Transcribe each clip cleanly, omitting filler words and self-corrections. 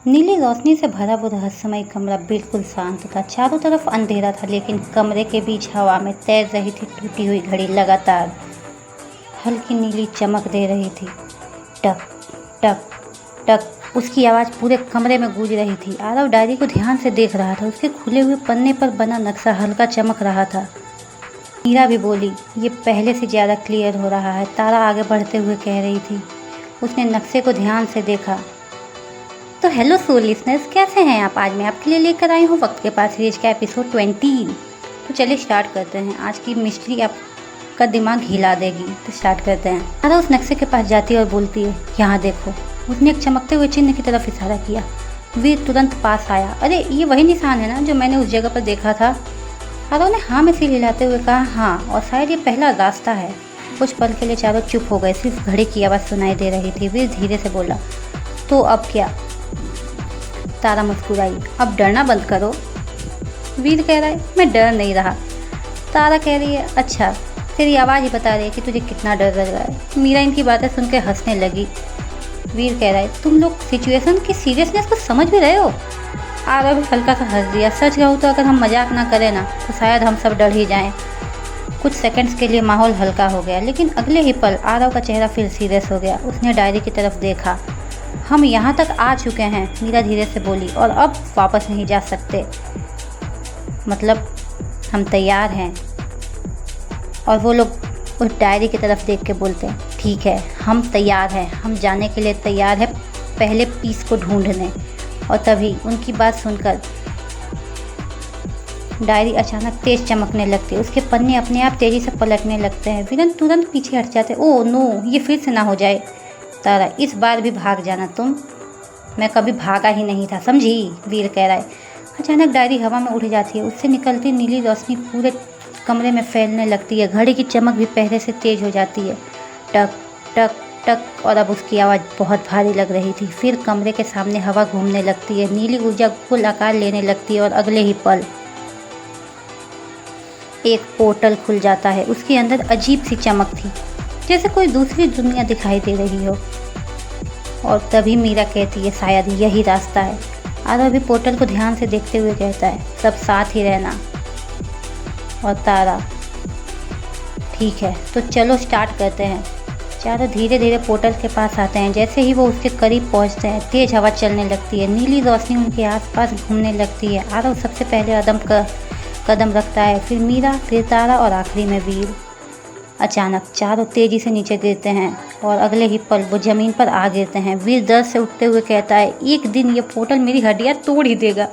नीली रोशनी से भरा वो रहस्यमय कमरा बिल्कुल शांत था। चारों तरफ अंधेरा था, लेकिन कमरे के बीच हवा में तैर रही थी टूटी हुई घड़ी लगातार हल्की नीली चमक दे रही थी। टक टक टक उसकी आवाज़ पूरे कमरे में गूंज रही थी। आरव डायरी को ध्यान से देख रहा था। उसके खुले हुए पन्ने पर बना नक्शा हल्का चमक रहा था। मीरा भी बोली, ये पहले से ज़्यादा क्लियर हो रहा है, तारा आगे बढ़ते हुए कह रही थी। उसने नक्शे को ध्यान से देखा। तो हेलो सोल लिसनर्स, कैसे हैं आप? आज मैं आपके लिए लेकर आई हूँ वक्त के पास सीरीज का एपिसोड 20। तो चलिए स्टार्ट करते हैं। आज की मिस्ट्री आपका दिमाग हिला देगी। तो स्टार्ट करते हैं। तारा उस नक्शे के पास जाती है और बोलती है, यहाँ देखो। उसने एक चमकते हुए चिन्ह की तरफ इशारा किया। वीर तुरंत पास आया। अरे ये वही निशान है ना जो मैंने उस जगह पर देखा था? आरव ने हाँ में सिर हिलाते हुए कहा, हाँ, और शायद ये पहला रास्ता है। कुछ पल के लिए चारों चुप हो गए। सिर्फ घड़ी की आवाज़ सुनाई दे रही थी। वीर धीरे से बोला, तो अब क्या? तारा मुस्कुराई, अब डरना बंद करो। वीर कह रहा है, मैं डर नहीं रहा। तारा कह रही है, अच्छा, तेरी आवाज़ ही बता रही है कि तुझे कितना डर लग रहा है। मीरा इनकी बातें सुनकर हंसने लगी। वीर कह रहा है, तुम लोग सिचुएशन की सीरियसनेस को समझ भी रहे हो? आरव भी हल्का सा हंस दिया। सच कहूँ तो अगर हम मजाक ना करें ना तो शायद हम सब डर ही जाएं। कुछ सेकंड्स के लिए माहौल हल्का हो गया, लेकिन अगले ही पल आरव का चेहरा फिर सीरियस हो गया। उसने डायरी की तरफ देखा। हम यहाँ तक आ चुके हैं, मीरा धीरे से बोली, और अब वापस नहीं जा सकते। मतलब हम तैयार हैं। और वो लोग उस डायरी की तरफ देख के बोलते हैं, ठीक है, हम तैयार हैं, हम जाने के लिए तैयार हैं, पहले पीस को ढूंढने। और तभी उनकी बात सुनकर डायरी अचानक तेज चमकने लगती है। उसके पन्ने अपने आप तेजी से पलटने लगते हैं। वीरन तुरंत पीछे हट जाते हैं। ओह नो, ये फिर से ना हो जाए। तारा, इस बार भी भाग जाना तुम। मैं कभी भागा ही नहीं था, समझी? वीर कह रहा है। अचानक डायरी हवा में उड़ जाती है। उससे निकलती नीली रोशनी पूरे कमरे में फैलने लगती है। घड़ी की चमक भी पहले से तेज हो जाती है। टक टक टक, और अब उसकी आवाज़ बहुत भारी लग रही थी। फिर कमरे के सामने हवा घूमने लगती है। नीली ऊर्जा कुल आकार लेने लगती है और अगले ही पल एक पोर्टल खुल जाता है। उसके अंदर अजीब सी चमक थी, जैसे कोई दूसरी दुनिया दिखाई दे रही हो। और तभी मीरा कहती है, शायद यही रास्ता है। आरव भी पोर्टल को ध्यान से देखते हुए कहता है, सब साथ ही रहना। और तारा, ठीक है, तो चलो स्टार्ट करते हैं। चारों धीरे धीरे पोर्टल के पास आते हैं। जैसे ही वो उसके करीब पहुंचते हैं, तेज हवा चलने लगती है। नीली रोशनी उनके आसपास घूमने लगती है। आरव सबसे पहले कदम रखता है, फिर मीरा, फिर तारा और आखिरी में वीर। अचानक चारों तेजी से नीचे गिरते हैं और अगले ही पल वो ज़मीन पर आ गिरते हैं। वीर दर्द से उठते हुए कहता है, एक दिन ये पोर्टल मेरी हड्डियाँ तोड़ ही देगा।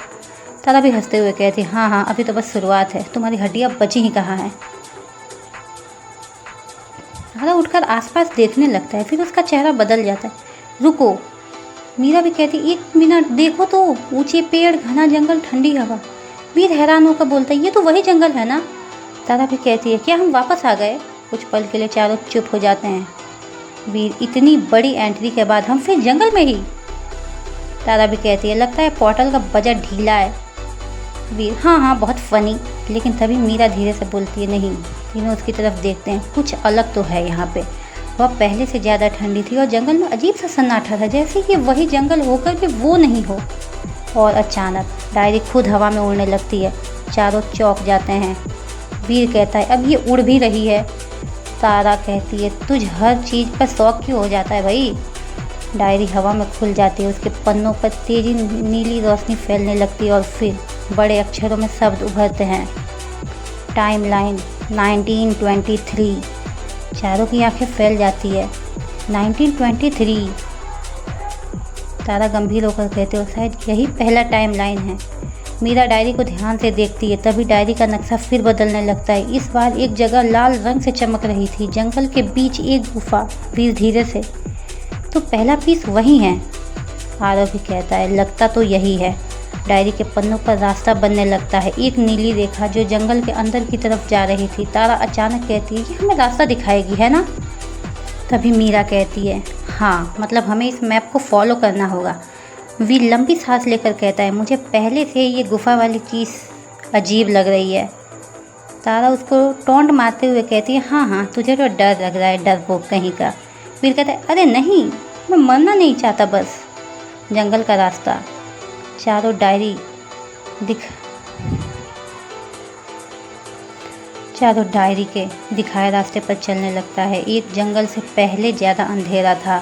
तारा भी हंसते हुए कहती है, हाँ हाँ, अभी तो बस शुरुआत है, तुम्हारी हड्डियाँ बची ही कहाँ हैं। तारा उठकर आसपास देखने लगता है, फिर उसका चेहरा बदल जाता है। रुको, मीरा भी कहती, एक मिनट देखो तो, ऊंचे पेड़, घना जंगल, ठंडी हवा। वीर हैरान होकर बोलता है, ये तो वही जंगल है ना? तारा भी कहती है, क्या हम वापस आ गए? कुछ पल के लिए चारों चुप हो जाते हैं। वीर, इतनी बड़ी एंट्री के बाद हम फिर जंगल में ही? तारा भी कहती है, लगता है पोर्टल का बजट ढीला है। वीर, हाँ हाँ, बहुत फनी। लेकिन तभी मीरा धीरे से बोलती है, नहीं। तीनों उसकी तरफ देखते हैं। कुछ अलग तो है यहाँ पे। वह पहले से ज़्यादा ठंडी थी और जंगल में अजीब सा सन्नाटा था, जैसे कि वही जंगल होकर भी वो नहीं हो। और अचानक डायरी खुद हवा में उड़ने लगती है। चारों चौंक जाते हैं। वीर कहता है, अब ये उड़ भी रही है। तारा कहती है, तुझ हर चीज़ पर शौक क्यों हो जाता है भाई? डायरी हवा में खुल जाती है। उसके पन्नों पर तेजी नीली रोशनी फैलने लगती है और फिर बड़े अक्षरों में शब्द उभरते हैं, टाइमलाइन 1923। चारों की आंखें फैल जाती है। 1923। तारा गंभीर होकर कहते हो, शायद यही पहला टाइमलाइन है। मीरा डायरी को ध्यान से देखती है। तभी डायरी का नक्शा फिर बदलने लगता है। इस बार एक जगह लाल रंग से चमक रही थी। जंगल के बीच एक गुफा। वीर धीरे से, तो पहला पीस वही है। आरव भी कहता है, लगता तो यही है। डायरी के पन्नों पर रास्ता बनने लगता है, एक नीली रेखा जो जंगल के अंदर की तरफ जा रही थी। तारा अचानक कहती है, ये हमें रास्ता दिखाएगी, है ना? तभी मीरा कहती है, हाँ, मतलब हमें इस मैप को फॉलो करना होगा। वीर लंबी सांस लेकर कहता है, मुझे पहले से ये गुफा वाली चीज़ अजीब लग रही है। तारा उसको टोंट मारते हुए कहती है, हाँ हाँ, तुझे तो डर लग रहा है, डरपोक कहीं का। वीर कहता है, अरे नहीं, मैं मरना नहीं चाहता, बस जंगल का रास्ता चारों डायरी के दिखाए रास्ते पर चलने लगता है। एक जंगल से पहले ज़्यादा अंधेरा था,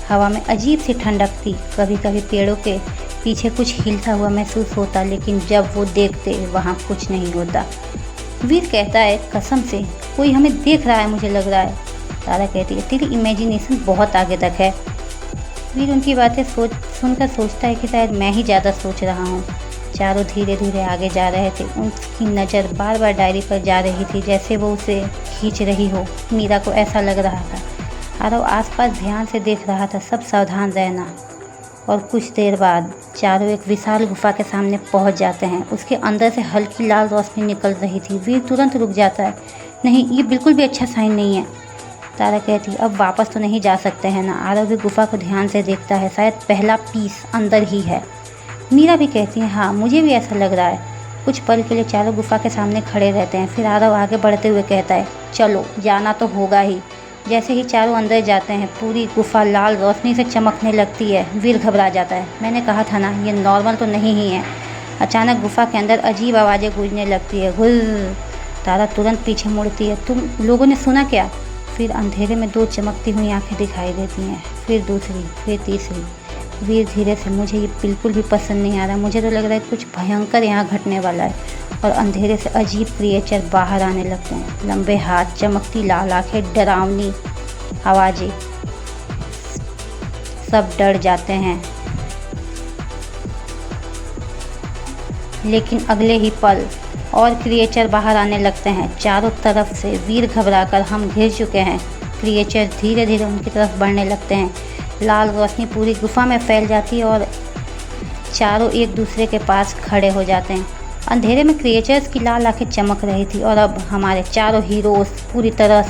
हवा में अजीब सी ठंडक थी। कभी कभी पेड़ों के पीछे कुछ हिलता हुआ महसूस होता, लेकिन जब वो देखते वहाँ कुछ नहीं होता। वीर कहता है, कसम से कोई हमें देख रहा है, मुझे लग रहा है। तारा कहती है, तेरी इमेजिनेशन बहुत आगे तक है। वीर उनकी बातें सुनकर सोचता है कि शायद मैं ही ज़्यादा सोच रहा हूँ। चारों धीरे धीरे आगे जा रहे थे। उसकी नज़र बार बार डायरी पर जा रही थी, जैसे वो उसे खींच रही हो। मीरा को ऐसा लग रहा था। आरव आसपास ध्यान से देख रहा था, सब सावधान रहना। और कुछ देर बाद चारों एक विशाल गुफा के सामने पहुंच जाते हैं। उसके अंदर से हल्की लाल रोशनी निकल रही थी। वीर तुरंत रुक जाता है। नहीं, ये बिल्कुल भी अच्छा साइन नहीं है। तारा कहती, अब वापस तो नहीं जा सकते हैं ना। आरव भी गुफा को ध्यान से देखता है, शायद पहला पीस अंदर ही है। मीरा भी कहती है, हाँ मुझे भी ऐसा लग रहा है। कुछ पल के लिए चारों गुफा के सामने खड़े रहते हैं। फिर आरव आगे बढ़ते हुए कहता है, चलो जाना तो होगा ही। जैसे ही चारों अंदर जाते हैं, पूरी गुफा लाल रोशनी से चमकने लगती है। वीर घबरा जाता है। मैंने कहा था ना, ये नॉर्मल तो नहीं ही है। अचानक गुफा के अंदर अजीब आवाज़ें गूंजने लगती है। गुल। तारा तुरंत पीछे मुड़ती है। तुम लोगों ने सुना क्या? फिर अंधेरे में दो चमकती हुई आंखें दिखाई देती हैं, फिर दूसरी, फिर तीसरी। वीर धीरे से, मुझे ये बिल्कुल भी पसंद नहीं आ रहा। मुझे तो लग रहा है कुछ भयंकर यहाँ घटने वाला है। और अंधेरे से अजीब क्रिएचर बाहर आने लगते हैं। लंबे हाथ, चमकती लाल आंखें, डरावनी आवाज़ें। सब डर जाते हैं, लेकिन अगले ही पल और क्रिएचर बाहर आने लगते हैं चारों तरफ से। वीर घबराकर, हम घिर चुके हैं। क्रिएचर धीरे धीरे उनकी तरफ बढ़ने लगते हैं। लाल रोशनी पूरी गुफा में फैल जाती है और चारों एक दूसरे के पास खड़े हो जाते हैं। अंधेरे में क्रिएचर्स की लाल आंखें चमक रही थी और अब हमारे चारों हीरोज पूरी तरह से